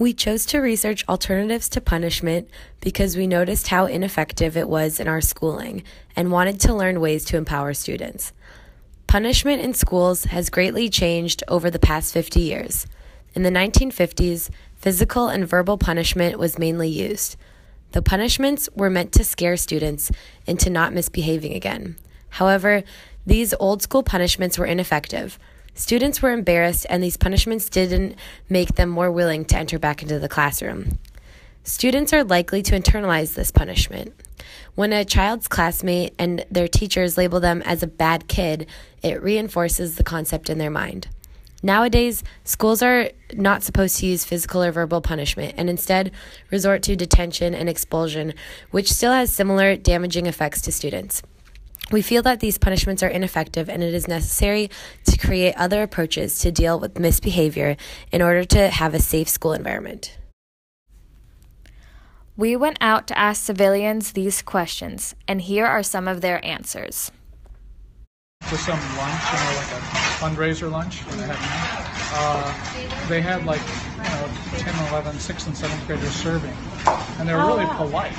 We chose to research alternatives to punishment because we noticed how ineffective it was in our schooling and wanted to learn ways to empower students. Punishment in schools has greatly changed over the past 50 years. In the 1950s, physical and verbal punishment was mainly used. The punishments were meant to scare students into not misbehaving again. However, these old school punishments were ineffective. Students were embarrassed, and these punishments didn't make them more willing to enter back into the classroom. Students are likely to internalize this punishment. When a child's classmate and their teachers label them as a bad kid, it reinforces the concept in their mind. Nowadays, schools are not supposed to use physical or verbal punishment and instead resort to detention and expulsion, which still has similar damaging effects to students. We feel that these punishments are ineffective, and it is necessary to create other approaches to deal with misbehavior in order to have a safe school environment. We went out to ask civilians these questions, and here are some of their answers. To some lunch, like a fundraiser lunch, they had 10, 11, 6th and 7th graders serving, and they were really polite.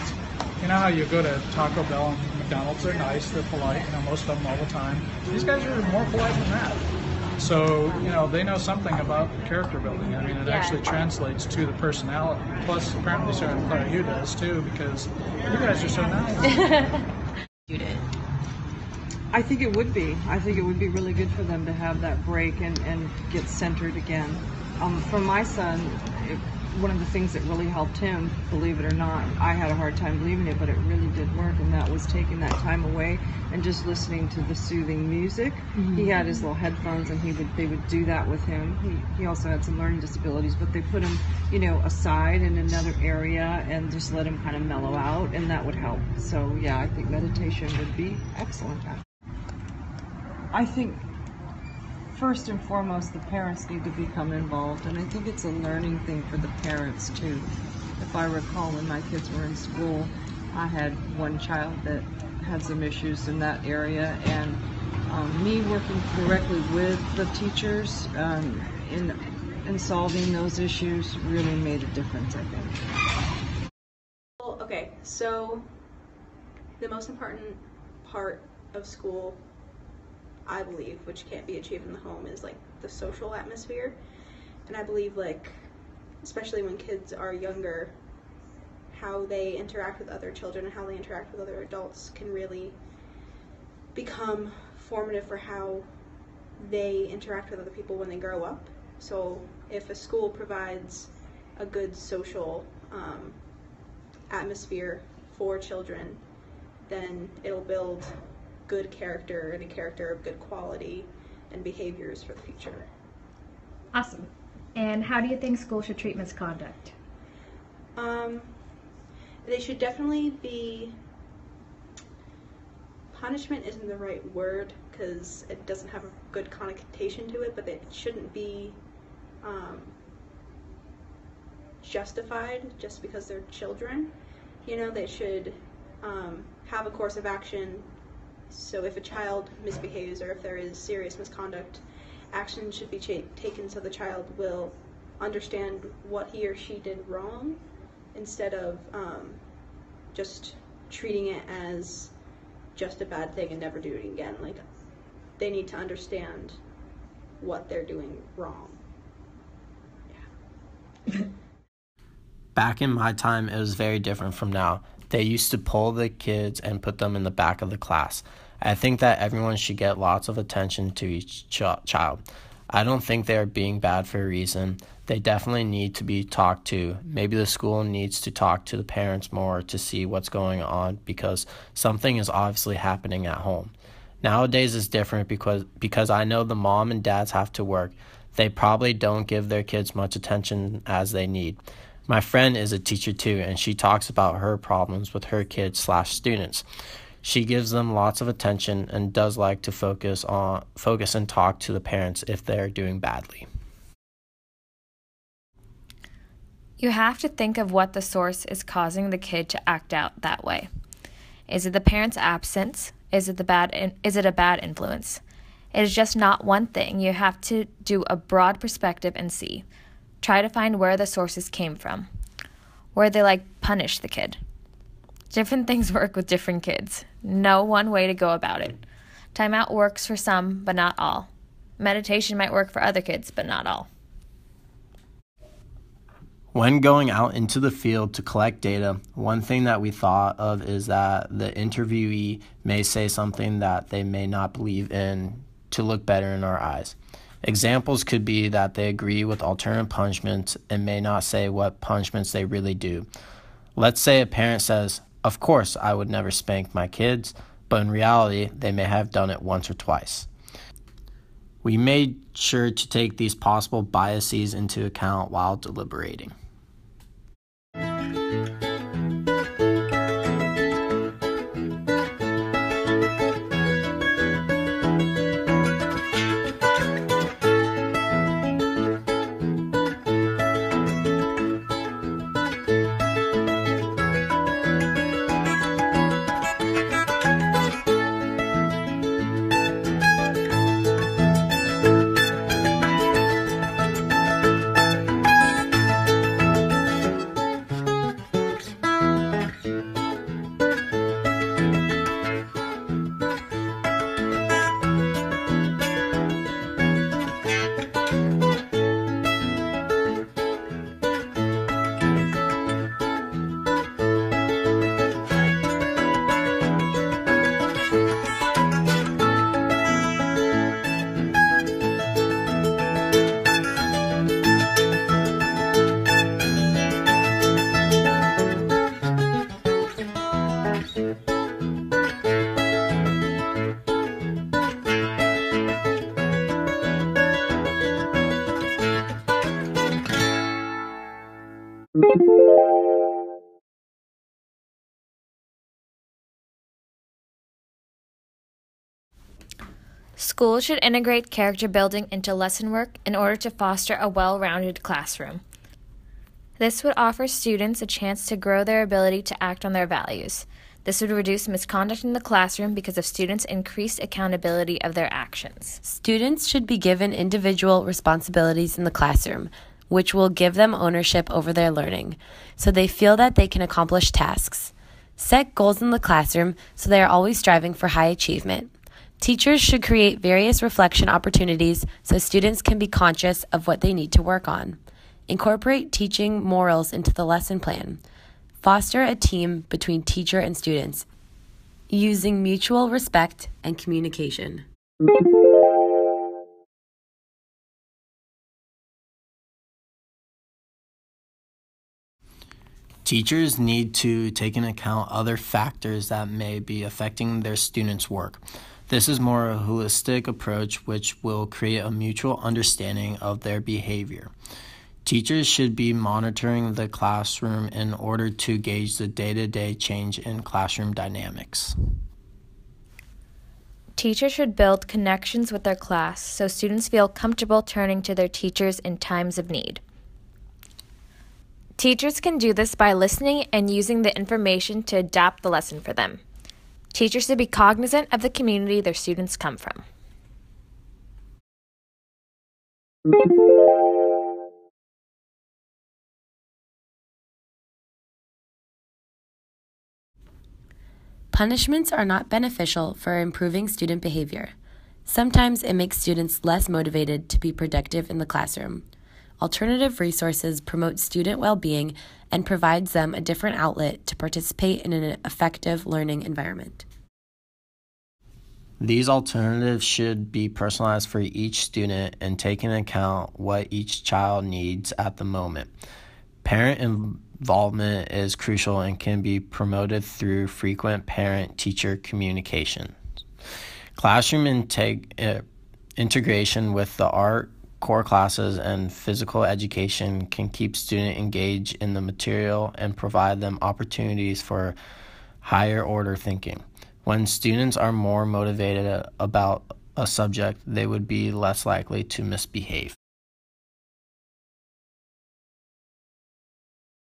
You know how you go to Taco Bell and McDonald's, they're nice, they're polite, most of them all the time. These guys are more polite than that. So, they know something about character building. It actually translates to the personality. Plus, apparently Sarah and Claire, you does too, because you guys are so nice. You did. I think it would be. I think it would be really good for them to have that break and get centered again. For my son, one of the things that really helped him, believe it or not, I had a hard time believing it, but it really did work, and that was taking that time away and just listening to the soothing music. Mm-hmm. He had his little headphones, and they would do that with him. He also had some learning disabilities, but they put him, aside in another area and just let him kind of mellow out, and that would help. So yeah, I think meditation would be excellent. I think first and foremost, the parents need to become involved, and I think it's a learning thing for the parents too. If I recall, when my kids were in school, I had one child that had some issues in that area, and me working directly with the teachers in solving those issues really made a difference, I think. Okay, so the most important part of school, I believe, which can't be achieved in the home, is the social atmosphere. And I believe especially when kids are younger, how they interact with other children and how they interact with other adults can really become formative for how they interact with other people when they grow up. So if a school provides a good social atmosphere for children, then it'll build good character and a character of good quality and behaviors for the future. Awesome. And how do you think schools should treat misconduct? They should definitely be, punishment isn't the right word because it doesn't have a good connotation to it, but it shouldn't be justified just because they're children. They should have a course of action. So if a child misbehaves or if there is serious misconduct, action should be taken so the child will understand what he or she did wrong instead of just treating it as just a bad thing and never do it again. They need to understand what they're doing wrong. Yeah. Back in my time, it was very different from now. They used to pull the kids and put them in the back of the class. I think that everyone should get lots of attention to each child. I don't think they're being bad for a reason. They definitely need to be talked to. Maybe the school needs to talk to the parents more to see what's going on because something is obviously happening at home. Nowadays is different because I know the mom and dads have to work. They probably don't give their kids much attention as they need. My friend is a teacher too, and she talks about her problems with her kids/students. She gives them lots of attention and does like to focus and talk to the parents if they're doing badly. You have to think of what the source is causing the kid to act out that way. Is it the parent's absence? Is it a bad influence? It is just not one thing. You have to do a broad perspective and see Try to find where the sources came from, where they punish the kid. Different things work with different kids. No one way to go about it. Timeout works for some, but not all. Meditation might work for other kids, but not all. When going out into the field to collect data, one thing that we thought of is that the interviewee may say something that they may not believe in to look better in our eyes. Examples could be that they agree with alternative punishments and may not say what punishments they really do. Let's say a parent says, "Of course, I would never spank my kids," but in reality, they may have done it once or twice. We made sure to take these possible biases into account while deliberating. Schools should integrate character building into lesson work in order to foster a well-rounded classroom. This would offer students a chance to grow their ability to act on their values. This would reduce misconduct in the classroom because of students' increased accountability of their actions. Students should be given individual responsibilities in the classroom, which will give them ownership over their learning, so they feel that they can accomplish tasks. Set goals in the classroom so they are always striving for high achievement. Teachers should create various reflection opportunities so students can be conscious of what they need to work on. Incorporate teaching morals into the lesson plan. Foster a team between teacher and students, using mutual respect and communication. Teachers need to take into account other factors that may be affecting their students' work. This is more a holistic approach which will create a mutual understanding of their behavior. Teachers should be monitoring the classroom in order to gauge the day-to-day change in classroom dynamics. Teachers should build connections with their class so students feel comfortable turning to their teachers in times of need. Teachers can do this by listening and using the information to adapt the lesson for them. Teachers should be cognizant of the community their students come from. Punishments are not beneficial for improving student behavior. Sometimes it makes students less motivated to be productive in the classroom. Alternative resources promote student well-being and provides them a different outlet to participate in an effective learning environment. These alternatives should be personalized for each student and take into account what each child needs at the moment. Parent involvement is crucial and can be promoted through frequent parent-teacher communication. Classroom integration with the art, core classes, and physical education can keep students engaged in the material and provide them opportunities for higher order thinking. When students are more motivated about a subject, they would be less likely to misbehave.